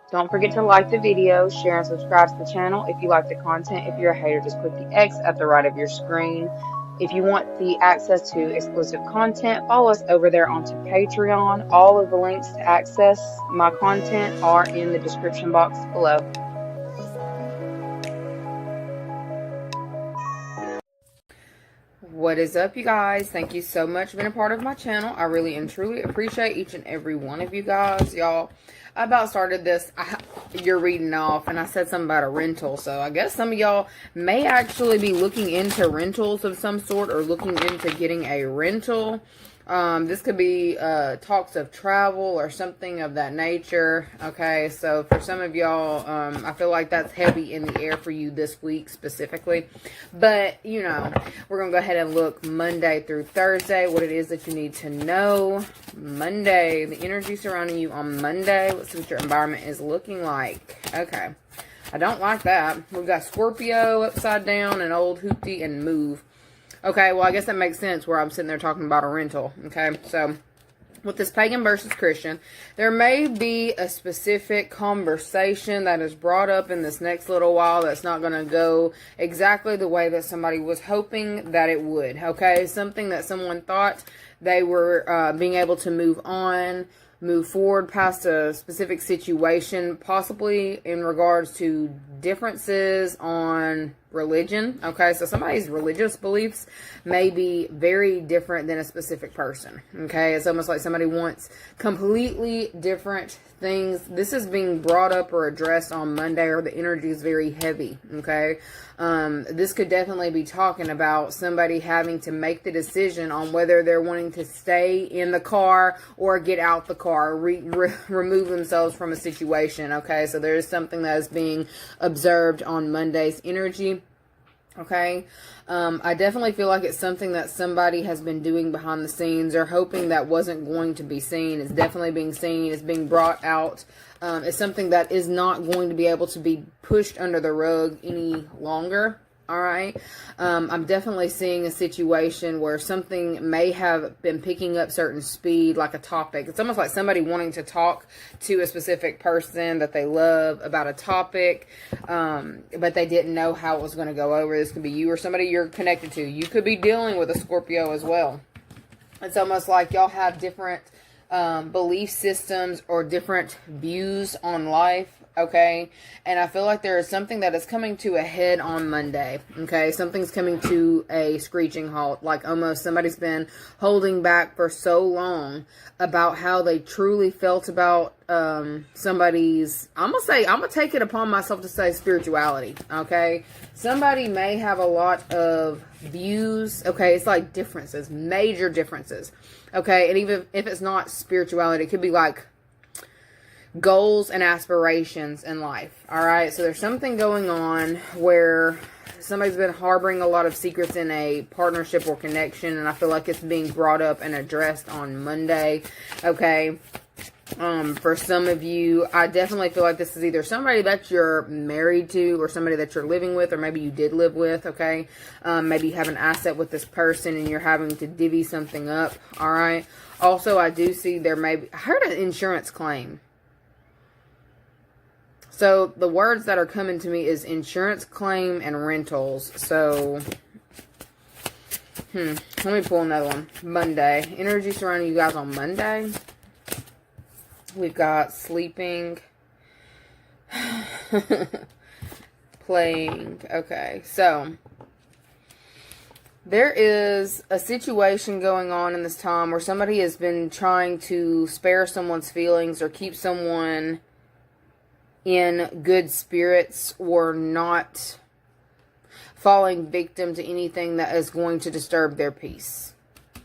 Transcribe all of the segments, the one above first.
Don't forget to like the video, share and subscribe to the channel if you like the content. If you're a hater, just click the X at the right of your screen. If you want the access to exclusive content, follow us over there onto Patreon. All of the links to access my content are in the description box below. What is up, you guys? Thank you so much for being a part of my channel. I really and truly appreciate each and every one of you guys. Y'all, I about started this. You're reading off, and I said something about a rental. So I guess some of y'all may actually be looking into rentals of some sort or looking into getting a rental. This could be talks of travel or something of that nature. Okay, so for some of y'all, I feel like that's heavy in the air for you this week specifically. But, you know, we're going to go ahead and look Monday through Thursday, what it is that you need to know. Monday, the energy surrounding you on Monday. Let's see what your environment is looking like. Okay, I don't like that. We've got Scorpio upside down and old hoopty and move. Okay, well, I guess that makes sense where I'm sitting there talking about a rental. Okay, so with this pagan versus Christian, there may be a specific conversation that is brought up in this next little while that's not going to go exactly the way that somebody was hoping that it would. Okay, something that someone thought they were being able to move forward past a specific situation, possibly in regards to differences on religion. Okay, so somebody's religious beliefs may be very different than a specific person. Okay, it's almost like somebody wants completely different things. This is being brought up or addressed on Monday, or the energy is very heavy. Okay, this could definitely be talking about somebody having to make the decision on whether they're wanting to stay in the car or get out the car, remove themselves from a situation. Okay, so there is something that is being observed on Monday's energy. Okay, I definitely feel like it's something that somebody has been doing behind the scenes or hoping that wasn't going to be seen. It's definitely being seen. It's being brought out. It's something that is not going to be able to be pushed under the rug any longer. All right. I'm definitely seeing a situation where something may have been picking up certain speed, like a topic. It's almost like somebody wanting to talk to a specific person that they love about a topic, but they didn't know how it was going to go over. This could be you or somebody you're connected to. You could be dealing with a Scorpio as well. It's almost like y'all have different belief systems or different views on life. Okay, and I feel like there is something that is coming to a head on Monday. Okay, something's coming to a screeching halt, like almost somebody's been holding back for so long about how they truly felt about somebody's, I'm gonna take it upon myself to say spirituality. Okay, somebody may have a lot of views. Okay, it's like differences, major differences. Okay, and even if it's not spirituality, it could be like goals and aspirations in life. All right, so there's something going on where somebody's been harboring a lot of secrets in a partnership or connection, and I feel like it's being brought up and addressed on Monday. Okay, for some of you, I definitely feel like this is either somebody that you're married to or somebody that you're living with, or maybe you did live with. Okay, maybe you have an asset with this person and you're having to divvy something up. All right, also I do see there may be, I heard an insurance claim. So the words that are coming to me is insurance claim and rentals. So, let me pull another one. Monday. Energy surrounding you guys on Monday. We've got sleeping. Playing. Okay. So, there is a situation going on in this time where somebody has been trying to spare someone's feelings or keep someone in good spirits or not falling victim to anything that is going to disturb their peace.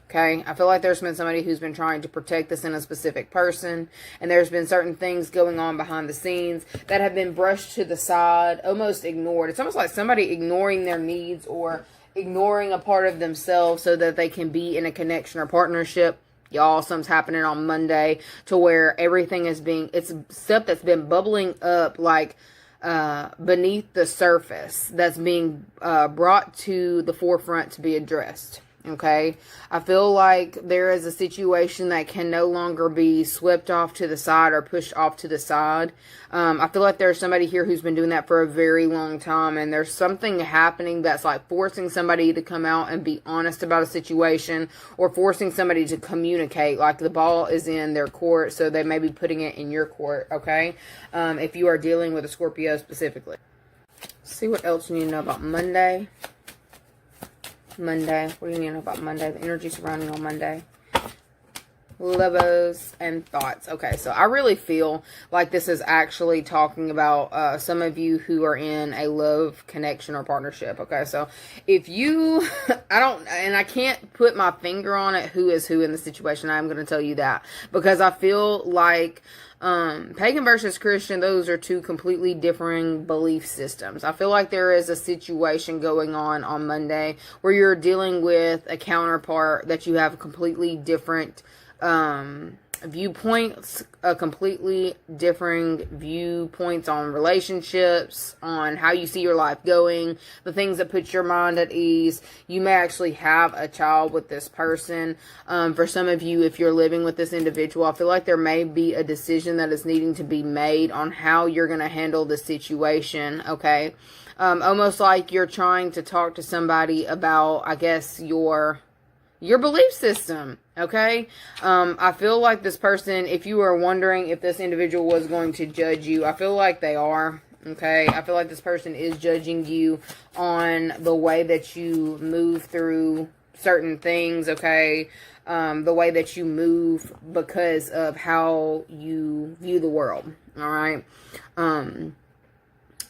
Okay, I feel like there's been somebody who's been trying to protect this in a specific person, and there's been certain things going on behind the scenes that have been brushed to the side, almost ignored. It's almost like somebody ignoring their needs or ignoring a part of themselves so that they can be in a connection or partnership. Y'all, something's happening on Monday to where everything is being, it's stuff that's been bubbling up like beneath the surface that's being brought to the forefront to be addressed. Okay, I feel like there is a situation that can no longer be swept off to the side or pushed off to the side. I feel like there's somebody here who's been doing that for a very long time, and there's something happening that's like forcing somebody to come out and be honest about a situation, or forcing somebody to communicate. Like the ball is in their court, so they may be putting it in your court. Okay, if you are dealing with a Scorpio specifically. Let's see what else you need to know about Monday. Monday. What do you need to know about Monday? The energy surrounding on Monday. Levos and thoughts. Okay, so I really feel like this is actually talking about some of you who are in a love connection or partnership. Okay, so if you, I can't put my finger on it who is who in the situation. I'm going to tell you that because I feel like pagan versus Christian, those are two completely differing belief systems. I feel like there is a situation going on Monday where you're dealing with a counterpart that you have completely different viewpoints, completely differing viewpoints on relationships, on how you see your life going, the things that put your mind at ease. You may actually have a child with this person. For some of you, if you're living with this individual, I feel like there may be a decision that is needing to be made on how you're going to handle the situation. Okay. Almost like you're trying to talk to somebody about, I guess, your belief system. Okay. I feel like this person, if you are wondering if this individual was going to judge you, I feel like they are. Okay. I feel like this person is judging you on the way that you move through certain things. Okay. The way that you move because of how you view the world. All right.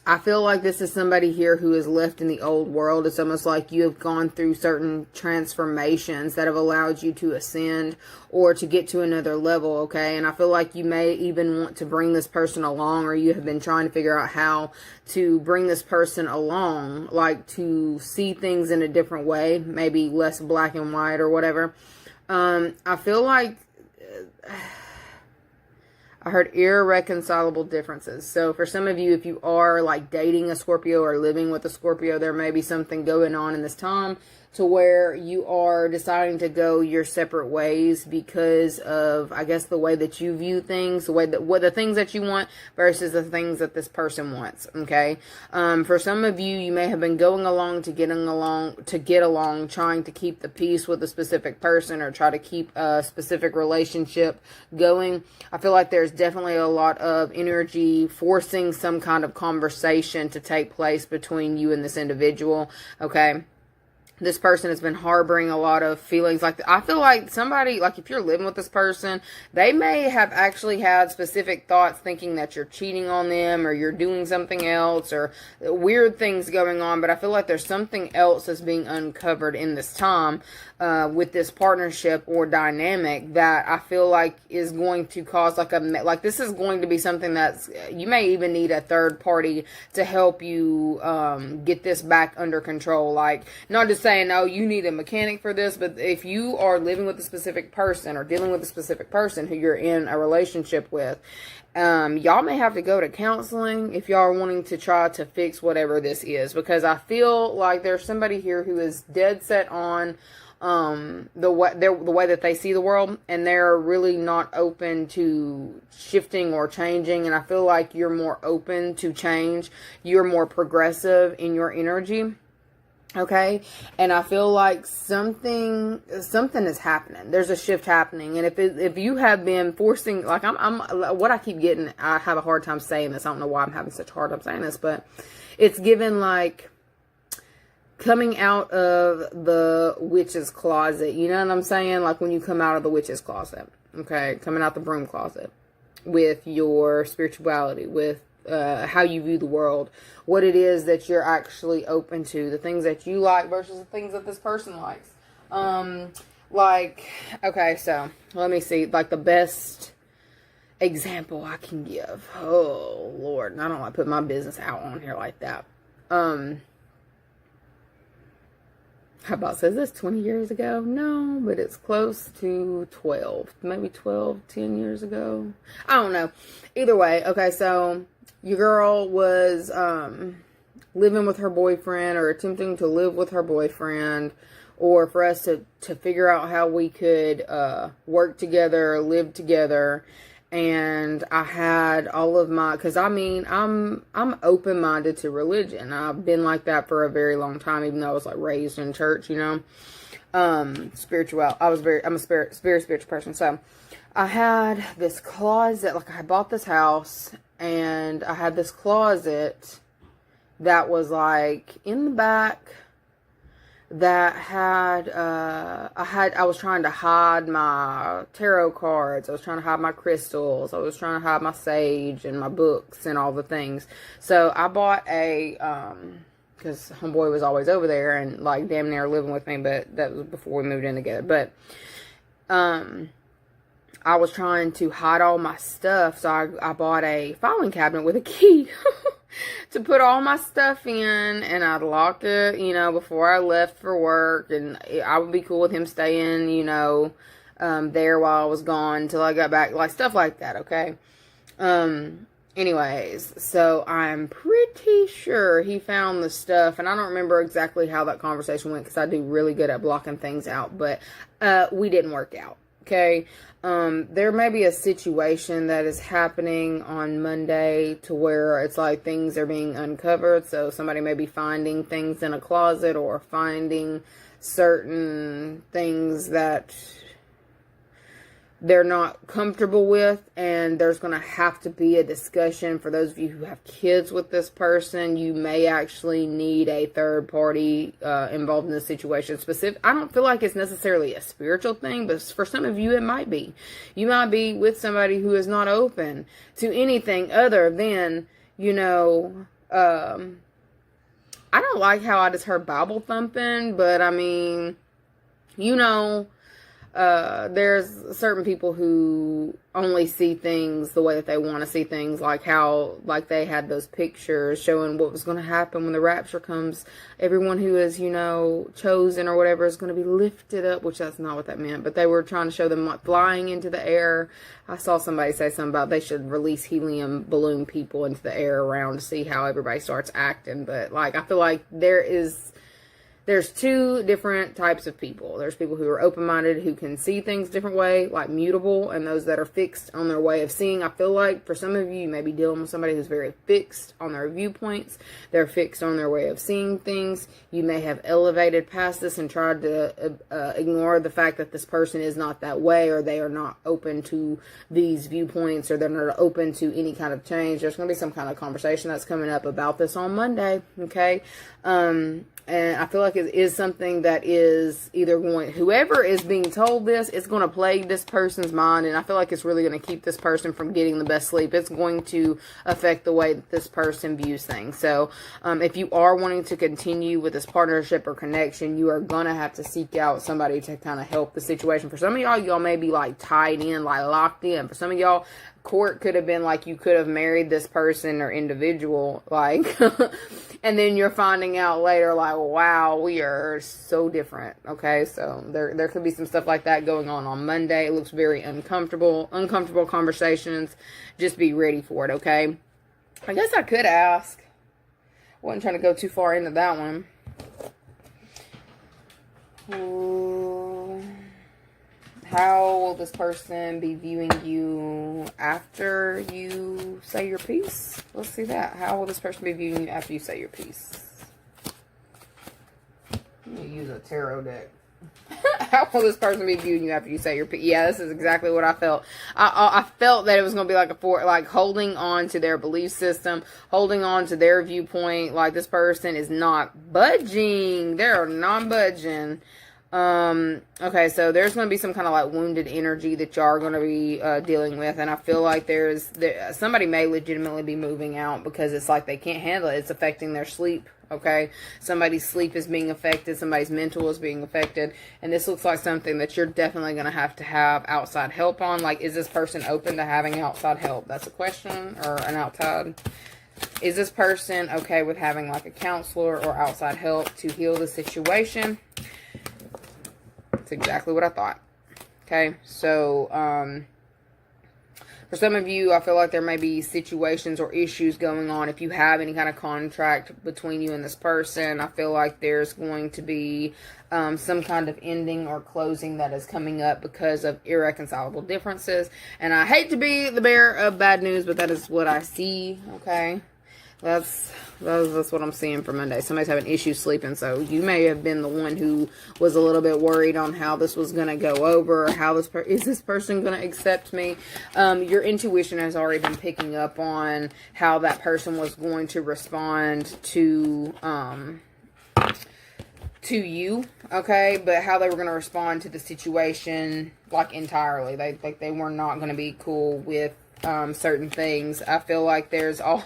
I feel like this is somebody here who is left in the old world. It's almost like you have gone through certain transformations that have allowed you to ascend or to get to another level, okay? And I feel like you may even want to bring this person along, or you have been trying to figure out how to bring this person along, like to see things in a different way, maybe less black and white or whatever. I feel like I heard irreconcilable differences. So for some of you, if you are like dating a Scorpio or living with a Scorpio, there may be something going on in this time to where you are deciding to go your separate ways because of, I guess, the way that you view things, the way that the things that you want versus the things that this person wants. Okay. For some of you, you may have been going along to get along, trying to keep the peace with a specific person or try to keep a specific relationship going. I feel like there's definitely a lot of energy forcing some kind of conversation to take place between you and this individual. Okay. This person has been harboring a lot of feelings. Like, I feel like somebody, like if you're living with this person, they may have actually had specific thoughts thinking that you're cheating on them or you're doing something else or weird things going on. But I feel like there's something else that's being uncovered in this time with this partnership or dynamic that I feel like is going to cause like this is going to be something that's, you may even need a third party to help you get this back under control. Like, not just saying, oh, you need a mechanic for this, but if you are living with a specific person or dealing with a specific person who you're in a relationship with, y'all may have to go to counseling if y'all are wanting to try to fix whatever this is, because I feel like there's somebody here who is dead set on the way that they see the world, and they're really not open to shifting or changing. And I feel like you're more open to change. You're more progressive in your energy. Okay. And I feel like something is happening. There's a shift happening. And if you have been forcing, like what I keep getting, I have a hard time saying this. I don't know why I'm having such a hard time saying this, but it's given like coming out of the witch's closet. You know what I'm saying? Like when you come out of the witch's closet, okay, coming out the broom closet with your spirituality, with how you view the world, what it is that you're actually open to, the things that you like versus the things that this person likes. Like, okay, so let me see, like the best example I can give. Oh Lord, I don't want to put my business out on here like that. How about, says this 20 years ago? No, but it's close to 12, maybe 10 years ago. I don't know. Either way, okay, so your girl was living with her boyfriend or attempting to live with her boyfriend, or for us to figure out how we could work together, live together. And I had all of my, because I mean, I'm open-minded to religion. I've been like that for a very long time, even though I was like raised in church, you know. Spiritual. I'm a very spiritual person. So I had this closet, like I bought this house, and I had this closet that was like in the back that had, I was trying to hide my tarot cards. I was trying to hide my crystals. I was trying to hide my sage and my books and all the things. So I bought a, because homeboy was always over there and like damn near living with me, but that was before we moved in together. But, I was trying to hide all my stuff. So I bought a filing cabinet with a key. To put all my stuff in, and I'd lock it, you know, before I left for work, and I would be cool with him staying, you know, there while I was gone until I got back, like stuff like that, okay? Anyways, so I'm pretty sure he found the stuff, and I don't remember exactly how that conversation went, because I do really good at blocking things out, but we didn't work out, okay? There may be a situation that is happening on Monday to where it's like things are being uncovered. So somebody may be finding things in a closet or finding certain things that they're not comfortable with, and there's going to have to be a discussion. For those of you who have kids with this person, you may actually need a third party involved in the situation. I don't feel like it's necessarily a spiritual thing, but for some of you it might be. You might be with somebody who is not open to anything other than, you know, I don't like how I just heard Bible thumping, but I mean, you know, there's certain people who only see things the way that they want to see things, like how, like they had those pictures showing what was going to happen when the rapture comes. Everyone who is, you know, chosen or whatever is going to be lifted up, which that's not what that meant, but they were trying to show them like flying into the air. I saw somebody say something about they should release helium balloon people into the air around to see how everybody starts acting. But like, I feel like there's two different types of people. There's people who are open-minded, who can see things a different way, like mutable, and those that are fixed on their way of seeing. I feel like for some of you, you may be dealing with somebody who's very fixed on their viewpoints. They're fixed on their way of seeing things. You may have elevated past this and tried to ignore the fact that this person is not that way, or they are not open to these viewpoints, or they're not open to any kind of change. There's going to be some kind of conversation that's coming up about this on Monday, okay? And I feel like it is something that is either whoever is being told this, it's going to plague this person's mind. And I feel like it's really going to keep this person from getting the best sleep. It's going to affect the way that this person views things. So, if you are wanting to continue with this partnership or connection, you are going to have to seek out somebody to kind of help the situation. For some of y'all may be like tied in, like locked in. For some of y'all, court could have been like you could have married this person or individual, like, and then you're finding out later, like, wow, we are so different. Okay, so there could be some stuff like that going on Monday. It looks very uncomfortable conversations. Just be ready for it. Okay, I guess I could ask. Wasn't trying to go too far into that one. How will this person be viewing you after you say your piece? Let's see that. How will this person be viewing you after you say your piece? Let me use a tarot deck. How will this person be viewing you after you say your piece? Yeah, this is exactly what I felt. I felt that it was going to be like holding on to their belief system, holding on to their viewpoint. Like this person is not budging. They're not budging. Okay, so there's going to be some kind of like wounded energy that y'all are going to be dealing with, and I feel like somebody may legitimately be moving out because it's like they can't handle it. It's affecting their sleep, okay? Somebody's sleep is being affected, somebody's mental is being affected, and this looks like something that you're definitely going to have outside help on. Like, is this person open to having outside help? That's a question, or an outside... Is this person okay with having like a counselor or outside help to heal the situation? That's exactly what I thought. Okay, so For some of you, I feel like there may be situations or issues going on. If you have any kind of contract between you and this person, I feel like there's going to be some kind of ending or closing that is coming up because of irreconcilable differences. And I hate to be the bearer of bad news, but that is what I see, okay? That's what I'm seeing for Monday. Somebody's having issues sleeping, so you may have been the one who was a little bit worried on how this was going to go over, or how is this person going to accept me. Your intuition has already been picking up on how that person was going to respond to you, okay, but how they were going to respond to the situation, like, entirely. They were not going to be cool with certain things. I feel like there's all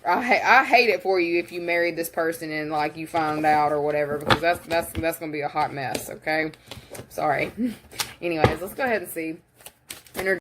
I hate it for you if you married this person and, like, you found out or whatever, because that's gonna be a hot mess. Okay, sorry. Anyways, let's go ahead and see energy